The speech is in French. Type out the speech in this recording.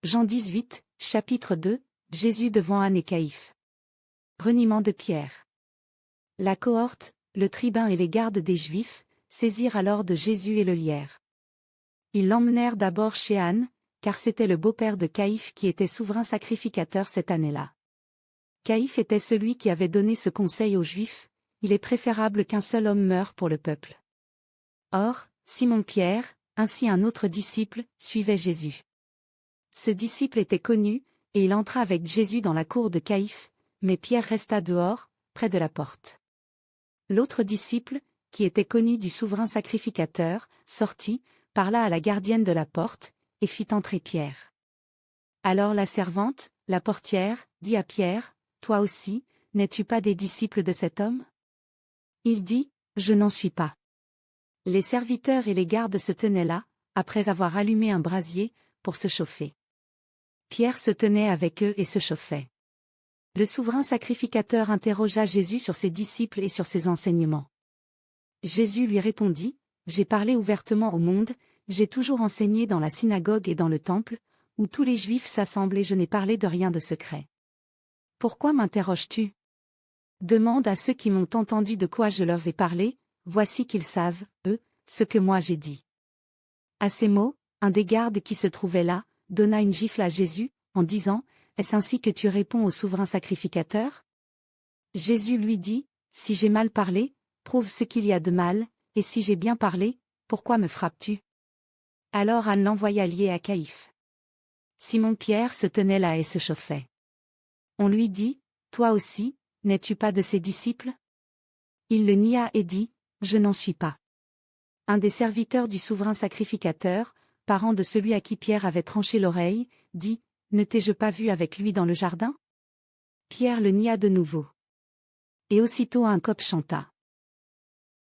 Jean 18, chapitre 2, Jésus devant Anne et Caïphe. Reniement de Pierre. La cohorte, le tribun et les gardes des Juifs, saisirent alors de Jésus et le lièrent. Ils l'emmenèrent d'abord chez Anne, car c'était le beau-père de Caïphe qui était souverain sacrificateur cette année-là. Caïphe était celui qui avait donné ce conseil aux Juifs, il est préférable qu'un seul homme meure pour le peuple. Or, Simon-Pierre, ainsi un autre disciple, suivait Jésus. Ce disciple était connu, et il entra avec Jésus dans la cour de Caïphe, mais Pierre resta dehors, près de la porte. L'autre disciple, qui était connu du souverain sacrificateur, sortit, parla à la gardienne de la porte, et fit entrer Pierre. Alors la servante, la portière, dit à Pierre, « Toi aussi, n'es-tu pas des disciples de cet homme ?» Il dit, « Je n'en suis pas. » Les serviteurs et les gardes se tenaient là, après avoir allumé un brasier, pour se chauffer. Pierre se tenait avec eux et se chauffait. Le souverain sacrificateur interrogea Jésus sur ses disciples et sur ses enseignements. Jésus lui répondit, « J'ai parlé ouvertement au monde, j'ai toujours enseigné dans la synagogue et dans le temple, où tous les Juifs s'assemblent et je n'ai parlé de rien de secret. Pourquoi m'interroges-tu? Demande à ceux qui m'ont entendu de quoi je leur ai parlé, voici qu'ils savent, eux, ce que moi j'ai dit. » À ces mots, un des gardes qui se trouvait là, donna une gifle à Jésus, en disant, « Est-ce ainsi que tu réponds au souverain sacrificateur ?» Jésus lui dit, « Si j'ai mal parlé, prouve ce qu'il y a de mal, et si j'ai bien parlé, pourquoi me frappes-tu » Alors Anne l'envoya lié à Caïphe. Simon-Pierre se tenait là et se chauffait. On lui dit, « Toi aussi, n'es-tu pas de ses disciples ?» Il le nia et dit, « Je n'en suis pas. » Un des serviteurs du souverain sacrificateur, parent de celui à qui Pierre avait tranché l'oreille, dit, « Ne t'ai-je pas vu avec lui dans le jardin ?» Pierre le nia de nouveau. Et aussitôt un coq chanta.